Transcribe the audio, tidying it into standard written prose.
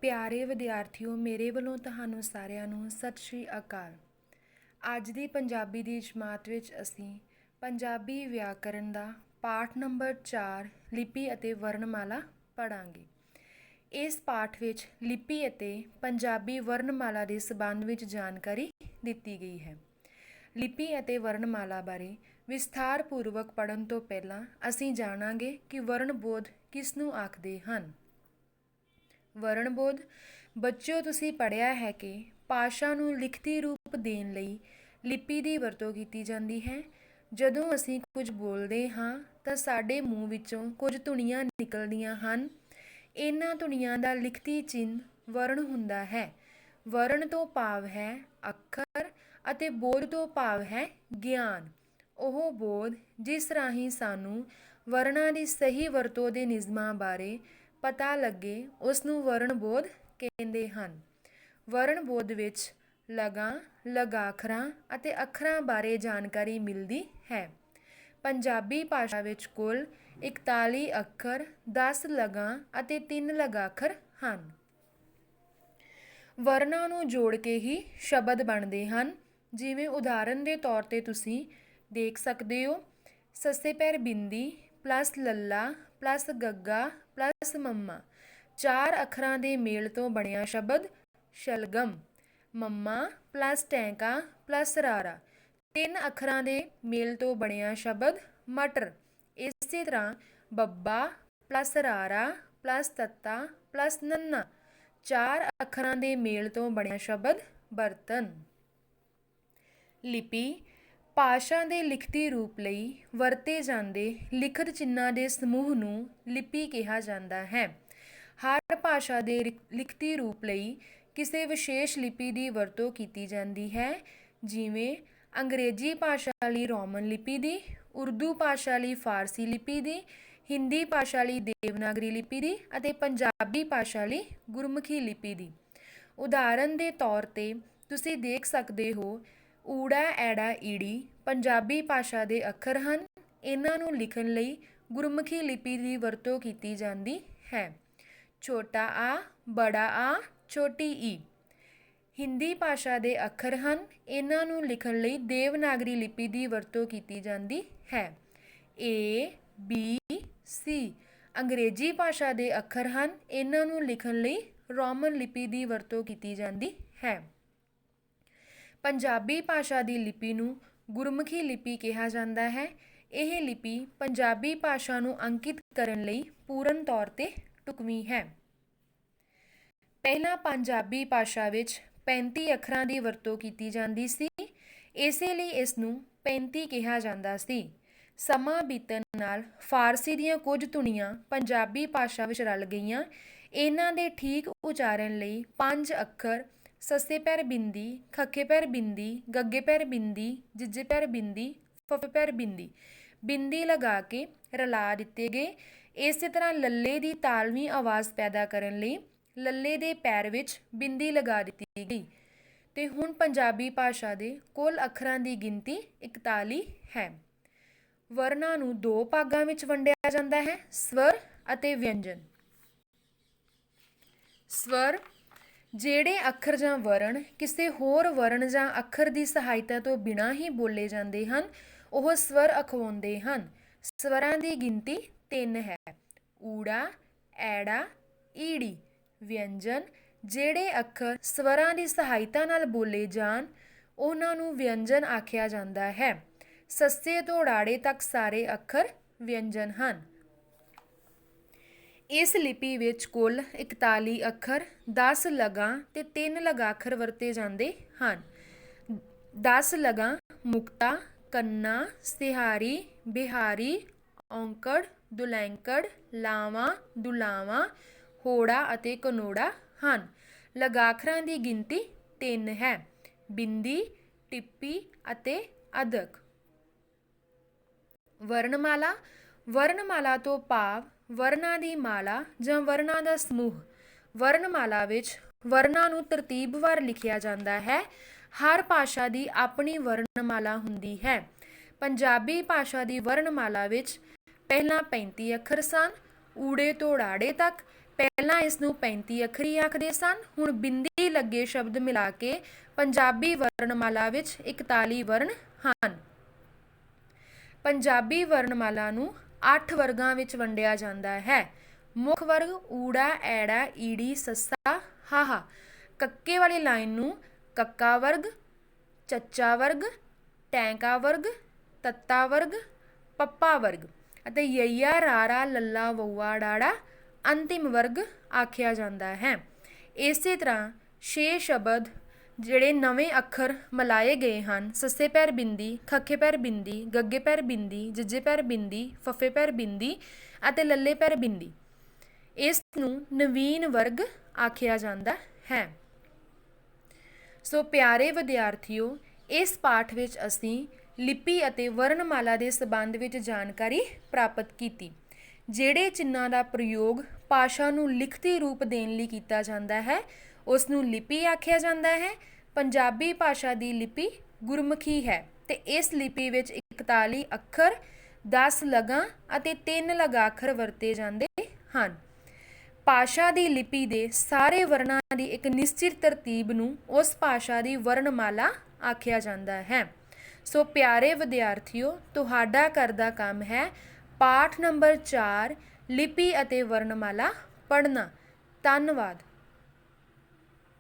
ਪਿਆਰੇ ਵਿਦਿਆਰਥੀਓ, ਮੇਰੇ ਵੱਲੋਂ ਤੁਹਾਨੂੰ ਸਾਰਿਆਂ ਨੂੰ ਸਤਿ ਸ਼੍ਰੀ ਅਕਾਲ। ਅੱਜ ਦੀ ਪੰਜਾਬੀ ਦੀ ਜਮਾਤ ਵਿੱਚ ਅਸੀਂ ਪੰਜਾਬੀ ਵਿਆਕਰਨ ਦਾ ਪਾਠ ਨੰਬਰ 4 ਲਿਪੀ ਅਤੇ ਵਰਣਮਾਲਾ ਪੜ੍ਹਾਂਗੇ। ਇਸ ਪਾਠ ਵਿੱਚ ਲਿਪੀ ਅਤੇ ਪੰਜਾਬੀ ਵਰਣਮਾਲਾ ਦੇ ਸੰਬੰਧ ਵਿੱਚ ਜਾਣਕਾਰੀ ਦਿੱਤੀ ਗਈ ਹੈ। ਲਿਪੀ ਅਤੇ ਵਰਣਮਾਲਾ ਬਾਰੇ ਵਿਸਥਾਰਪੂਰਵਕ ਪੜ੍ਹਨ ਤੋਂ ਪਹਿਲਾਂ ਅਸੀਂ ਜਾਣਾਂਗੇ ਕਿ ਵਰਣਬੋਧ ਕਿਸ ਨੂੰ ਆਖਦੇ ਹਨ। ਵਰਣਬੋਧ ਬੱਚਿਓ, ਤੁਸੀਂ ਪੜ੍ਹਿਆ ਹੈ ਕਿ ਭਾਸ਼ਾ ਨੂੰ ਲਿਖਤੀ ਰੂਪ ਦੇਣ ਲਈ ਲਿਪੀ ਦੀ ਵਰਤੋਂ ਕੀਤੀ ਜਾਂਦੀ ਹੈ। ਜਦੋਂ ਅਸੀਂ ਕੁਝ ਬੋਲਦੇ ਹਾਂ ਤਾਂ ਸਾਡੇ ਮੂੰਹ ਵਿੱਚੋਂ ਕੁਝ ਧੁਨੀਆਂ ਨਿਕਲਦੀਆਂ ਹਨ। ਇਹਨਾਂ ਧੁਨੀਆਂ ਦਾ ਲਿਖਤੀ ਚਿੰਨ੍ਹ ਵਰਣ ਹੁੰਦਾ ਹੈ। ਵਰਣ ਤੋਂ ਭਾਵ ਹੈ ਅੱਖਰ ਅਤੇ ਬੋਧ ਤੋਂ ਭਾਵ ਹੈ ਗਿਆਨ। ਉਹ ਬੋਧ ਜਿਸ ਰਾਹੀਂ ਸਾਨੂੰ ਵਰਣਾਂ ਦੀ ਸਹੀ ਵਰਤੋਂ ਦੇ ਨਿਯਮਾਂ ਬਾਰੇ ਪਤਾ ਲੱਗੇ, ਉਸ ਨੂੰ ਵਰਣਬੋਧ ਕਹਿੰਦੇ ਹਨ। ਵਰਣਬੋਧ ਵਿੱਚ ਲਗਾਂ, ਲਗਾਖਰਾਂ ਅਤੇ ਅੱਖਰਾਂ ਬਾਰੇ ਜਾਣਕਾਰੀ ਮਿਲਦੀ ਹੈ। ਪੰਜਾਬੀ ਭਾਸ਼ਾ ਵਿੱਚ ਕੁੱਲ 41 ਅੱਖਰ, 10 ਲਗਾਂ ਅਤੇ 3 ਲਗਾਖਰ ਹਨ। ਵਰਣਾਂ ਨੂੰ ਜੋੜ ਕੇ ਹੀ ਸ਼ਬਦ ਬਣਦੇ ਹਨ। ਜਿਵੇਂ ਉਦਾਹਰਨ ਦੇ ਤੌਰ 'ਤੇ ਤੁਸੀਂ ਦੇਖ ਸਕਦੇ ਹੋ, ਸੱਸੇ ਪੈਰ ਬਿੰਦੀ ਪਲੱਸ ਲੱਲਾ ਪਲੱਸ ਗੱਗਾ ਪਲੱਸ ਮੰਮਾ। 4 ਅੱਖਰਾਂ ਦੇ ਮੇਲ ਤੋਂ ਬਣਿਆ ਸ਼ਬਦ ਸ਼ਲਗਮ। ਮੰਮਾ ਪਲੱਸ ਟੈਂਕਾ ਪਲੱਸ ਰਾਰਾ। 3 ਅੱਖਰਾਂ ਦੇ ਮੇਲ ਤੋਂ ਬਣਿਆ ਸ਼ਬਦ ਮਟਰ। ਇਸੇ ਤਰ੍ਹਾਂ ਬੱਬਾ ਪਲੱਸ ਰਾਰਾ ਪਲੱਸ ਤੱਤਾ ਪਲੱਸ ਨੰਨਾ। 4 ਅੱਖਰਾਂ ਦੇ ਮੇਲ ਤੋਂ ਬਣਿਆ ਸ਼ਬਦ ਬਰਤਨ। ਲਿਪੀ ਭਾਸ਼ਾ ਦੇ ਲਿਖਤੀ ਰੂਪ ਲਈ ਵਰਤੇ ਜਾਂਦੇ ਲਿਖਤ ਚਿੰਨ੍ਹਾਂ ਦੇ ਸਮੂਹ ਨੂੰ ਲਿਪੀ ਕਿਹਾ ਜਾਂਦਾ ਹੈ। ਹਰ ਭਾਸ਼ਾ ਦੇ ਲਿਖਤੀ ਰੂਪ ਲਈ ਕਿਸੇ ਵਿਸ਼ੇਸ਼ ਲਿਪੀ ਦੀ ਵਰਤੋਂ ਕੀਤੀ ਜਾਂਦੀ ਹੈ। ਜਿਵੇਂ ਅੰਗਰੇਜ਼ੀ ਭਾਸ਼ਾ ਲਈ ਰੋਮਨ ਲਿਪੀ ਦੀ, ਉਰਦੂ ਭਾਸ਼ਾ ਲਈ ਫਾਰਸੀ ਲਿਪੀ ਦੀ, ਹਿੰਦੀ ਭਾਸ਼ਾ ਲਈ ਦੇਵਨਾਗਰੀ ਲਿਪੀ ਦੀ ਅਤੇ ਪੰਜਾਬੀ ਭਾਸ਼ਾ ਲਈ ਗੁਰਮੁਖੀ ਲਿਪੀ ਦੀ। ਉਦਾਹਰਨ ਦੇ ਤੌਰ 'ਤੇ ਤੁਸੀਂ ਦੇਖ ਸਕਦੇ ਹੋ, ਊੜਾ ਐੜਾ ਈੜੀ ਪੰਜਾਬੀ ਭਾਸ਼ਾ ਦੇ ਅੱਖਰ ਹਨ। ਇਹਨਾਂ ਨੂੰ ਲਿਖਣ ਲਈ ਗੁਰਮੁਖੀ ਲਿਪੀ ਦੀ ਵਰਤੋਂ ਕੀਤੀ ਜਾਂਦੀ ਹੈ। ਛੋਟਾ ਆ, ਬੜਾ ਆ, ਛੋਟੀ ਈ ਹਿੰਦੀ ਭਾਸ਼ਾ ਦੇ ਅੱਖਰ ਹਨ। ਇਹਨਾਂ ਨੂੰ ਲਿਖਣ ਲਈ ਦੇਵਨਾਗਰੀ ਲਿਪੀ ਦੀ ਵਰਤੋਂ ਕੀਤੀ ਜਾਂਦੀ ਹੈ। ਏ, ਬੀ, ਸੀ ਅੰਗਰੇਜ਼ੀ ਭਾਸ਼ਾ ਦੇ ਅੱਖਰ ਹਨ। ਇਹਨਾਂ ਨੂੰ ਲਿਖਣ ਲਈ ਰੋਮਨ ਲਿਪੀ ਦੀ ਵਰਤੋਂ ਕੀਤੀ ਜਾਂਦੀ ਹੈ। ਪੰਜਾਬੀ ਭਾਸ਼ਾ ਦੀ ਲਿਪੀ ਨੂੰ ਗੁਰਮੁਖੀ ਲਿਪੀ ਕਿਹਾ ਜਾਂਦਾ ਹੈ। ਇਹ ਲਿਪੀ ਪੰਜਾਬੀ ਭਾਸ਼ਾ ਨੂੰ ਅੰਕਿਤ ਕਰਨ ਲਈ ਪੂਰਨ ਤੌਰ 'ਤੇ ਢੁਕਵੀਂ ਹੈ। ਪਹਿਲਾਂ ਪੰਜਾਬੀ ਭਾਸ਼ਾ ਵਿੱਚ 35 ਅੱਖਰਾਂ ਦੀ ਵਰਤੋਂ ਕੀਤੀ ਜਾਂਦੀ ਸੀ। ਇਸੇ ਲਈ ਇਸ ਨੂੰ 35 ਕਿਹਾ ਜਾਂਦਾ ਸੀ। ਸਮਾਂ ਬੀਤਣ ਨਾਲ ਫਾਰਸੀ ਦੀਆਂ ਕੁਝ ਧੁਨੀਆਂ ਪੰਜਾਬੀ ਭਾਸ਼ਾ ਵਿੱਚ ਰਲ ਗਈਆਂ। ਇਹਨਾਂ ਦੇ ਠੀਕ ਉਚਾਰਨ ਲਈ 5 ਅੱਖਰ ਸੱਸੇ ਪੈਰ ਬਿੰਦੀ, ਖੱਖੇ ਪੈਰ ਬਿੰਦੀ, ਗੱਗੇ ਪੈਰ ਬਿੰਦੀ, ਜੱਜੇ ਪੈਰ ਬਿੰਦੀ, ਫੱਫੇ ਪੈਰ ਬਿੰਦੀ ਬਿੰਦੀ ਲਗਾ ਕੇ ਰਲਾ ਦਿੱਤੇ ਗਏ। ਇਸੇ ਤਰ੍ਹਾਂ ਲੱਲੇ ਦੀ ਤਾਲਵੀਂ ਆਵਾਜ਼ ਪੈਦਾ ਕਰਨ ਲਈ ਲੱਲੇ ਦੇ ਪੈਰ ਵਿੱਚ ਬਿੰਦੀ ਲਗਾ ਦਿੱਤੀ ਗਈ। ਤੇ ਹੁਣ ਪੰਜਾਬੀ ਭਾਸ਼ਾ ਦੇ ਕੁੱਲ ਅੱਖਰਾਂ ਦੀ ਗਿਣਤੀ 41 ਹੈ। ਵਰਣਾਂ ਨੂੰ 2 ਭਾਗਾਂ ਵਿੱਚ ਵੰਡਿਆ ਜਾਂਦਾ ਹੈ, ਸਵਰ ਅਤੇ ਵਿਅੰਜਨ। ਸਵਰ ਜਿਹੜੇ ਅੱਖਰ ਜਾਂ ਵਰਣ ਕਿਸੇ ਹੋਰ ਵਰਣ ਜਾਂ ਅੱਖਰ ਦੀ ਸਹਾਇਤਾ ਤੋਂ ਬਿਨਾਂ ਹੀ ਬੋਲੇ ਜਾਂਦੇ ਹਨ, ਉਹ ਸਵਰ ਅਖਵਾਉਂਦੇ ਹਨ। ਸਵਰਾਂ ਦੀ ਗਿਣਤੀ 3 ਹੈ, ਊੜਾ, ਐੜਾ, ਈੜੀ। ਵਿਅੰਜਨ ਜਿਹੜੇ ਅੱਖਰ ਸਵਰਾਂ ਦੀ ਸਹਾਇਤਾ ਨਾਲ ਬੋਲੇ ਜਾਣ, ਉਹਨਾਂ ਨੂੰ ਵਿਅੰਜਨ ਆਖਿਆ ਜਾਂਦਾ ਹੈ। ਸੱਸੇ ਤੋਂ ੜਾੜੇ ਤੱਕ ਸਾਰੇ ਅੱਖਰ ਵਿਅੰਜਨ ਹਨ। ਇਸ ਲਿਪੀ ਵਿੱਚ ਕੁੱਲ 41 ਅੱਖਰ, 10 ਲਗਾਂ ਤੇ 3 ਲਗਾਖਰ ਵਰਤੇ ਜਾਂਦੇ ਹਨ। 10 ਲਗਾਂ ਮੁਕਤਾ, ਕੰਨਾ, ਸਿਹਾਰੀ, ਬਿਹਾਰੀ, ਔਂਕੜ, ਦੁਲੈਂਕੜ, ਲਾਵਾਂ, ਦੁਲਾਵਾਂ, ਹੋੜਾ ਅਤੇ ਕਨੋੜਾ ਹਨ। ਲਗਾਖਰਾਂ ਦੀ ਗਿਣਤੀ 3 ਹੈ, ਬਿੰਦੀ, ਟਿੱਪੀ ਅਤੇ ਅਧਕ। ਵਰਣਮਾਲਾ ਵਰਣਮਾਲਾ ਤੋਂ ਭਾਵ ਵਰਣਾਂ ਦੀ ਮਾਲਾ ਜਾਂ ਵਰਣਾਂ ਦਾ ਸਮੂਹ। ਵਰਣਮਾਲਾ ਵਿੱਚ ਵਰਣਾਂ ਨੂੰ ਤਰਤੀਬਵਾਰ ਲਿਖਿਆ ਜਾਂਦਾ ਹੈ। ਹਰ ਭਾਸ਼ਾ ਦੀ ਆਪਣੀ ਵਰਣਮਾਲਾ ਹੁੰਦੀ ਹੈ। ਪੰਜਾਬੀ ਭਾਸ਼ਾ ਦੀ ਵਰਣਮਾਲਾ ਵਿੱਚ ਪਹਿਲਾਂ 35 ਅੱਖਰ ਸਨ, ਊੜੇ ਤੋਂ ੜਾੜੇ ਤੱਕ। ਪਹਿਲਾਂ ਇਸ ਨੂੰ 35 ਅੱਖਰੀ ਆਖਦੇ ਸਨ। ਹੁਣ ਬਿੰਦੀ ਲੱਗੇ ਸ਼ਬਦ ਮਿਲਾ ਕੇ ਪੰਜਾਬੀ ਵਰਣਮਾਲਾ ਵਿੱਚ 41 ਵਰਨ ਹਨ। ਪੰਜਾਬੀ ਵਰਣਮਾਲਾ ਨੂੰ 8 ਵਰਗਾਂ ਵਿੱਚ ਵੰਡਿਆ ਜਾਂਦਾ ਹੈ। ਮੁੱਖ ਵਰਗ ਊੜਾ, ਐੜਾ, ਈੜੀ, ਸੱਸਾ, ਹਾਹਾ। ਕੱਕੇ ਵਾਲੀ ਲਾਈਨ ਨੂੰ ਕੱਕਾ ਵਰਗ, ਚੱਚਾ ਵਰਗ, ਟੈਂਕਾ ਵਰਗ, ਤੱਤਾ ਵਰਗ, ਪੱਪਾ ਵਰਗ ਅਤੇ ਯਈਆ, ਰਾਰਾ, ਲੱਲਾ, ਵਊਆ, ਡਾੜਾ ਅੰਤਿਮ ਵਰਗ ਆਖਿਆ ਜਾਂਦਾ ਹੈ। ਇਸੇ ਤਰ੍ਹਾਂ 6 ਸ਼ਬਦ ਜਿਹੜੇ ਨਵੇਂ ਅੱਖਰ ਮਿਲਾਏ ਗਏ ਹਨ, ਸੱਸੇ ਪੈਰ ਬਿੰਦੀ, ਖੱਖੇ ਪੈਰ ਬਿੰਦੀ, ਗੱਗੇ ਪੈਰ ਬਿੰਦੀ, ਜੱਜੇ ਪੈਰ ਬਿੰਦੀ, ਫੱਫੇ ਪੈਰ ਬਿੰਦੀ ਅਤੇ ਲੱਲੇ ਪੈਰ ਬਿੰਦੀ, ਇਸ ਨੂੰ ਨਵੀਨ ਵਰਗ ਆਖਿਆ ਜਾਂਦਾ ਹੈ। ਸੋ ਪਿਆਰੇ ਵਿਦਿਆਰਥੀਓ, ਇਸ ਪਾਠ ਵਿੱਚ ਅਸੀਂ ਲਿਪੀ ਅਤੇ ਵਰਣਮਾਲਾ ਦੇ ਸੰਬੰਧ ਵਿੱਚ ਜਾਣਕਾਰੀ ਪ੍ਰਾਪਤ ਕੀਤੀ। ਜਿਹੜੇ ਚਿੰਨ੍ਹਾਂ ਦਾ ਪ੍ਰਯੋਗ ਭਾਸ਼ਾ ਨੂੰ ਲਿਖਤੀ ਰੂਪ ਦੇਣ ਲਈ ਕੀਤਾ ਜਾਂਦਾ ਹੈ, ਉਸ ਨੂੰ ਲਿਪੀ ਆਖਿਆ ਜਾਂਦਾ ਹੈ। ਪੰਜਾਬੀ ਭਾਸ਼ਾ ਦੀ ਲਿਪੀ ਗੁਰਮੁਖੀ ਹੈ ਅਤੇ ਇਸ ਲਿਪੀ ਵਿੱਚ 41 ਅੱਖਰ, 10 ਲਗਾਂ ਅਤੇ 3 ਲਗਾਖਰ ਵਰਤੇ ਜਾਂਦੇ ਹਨ। ਭਾਸ਼ਾ ਦੀ ਲਿਪੀ ਦੇ ਸਾਰੇ ਵਰਣਾਂ ਦੀ ਇੱਕ ਨਿਸ਼ਚਿਤ ਤਰਤੀਬ ਨੂੰ ਉਸ ਭਾਸ਼ਾ ਦੀ ਵਰਣਮਾਲਾ ਆਖਿਆ ਜਾਂਦਾ ਹੈ। ਸੋ ਪਿਆਰੇ ਵਿਦਿਆਰਥੀਓ, ਤੁਹਾਡਾ ਘਰ ਦਾ ਕੰਮ ਹੈ ਪਾਠ ਨੰਬਰ 4 ਲਿਪੀ ਅਤੇ ਵਰਣਮਾਲਾ ਪੜ੍ਹਨਾ। ਧੰਨਵਾਦ।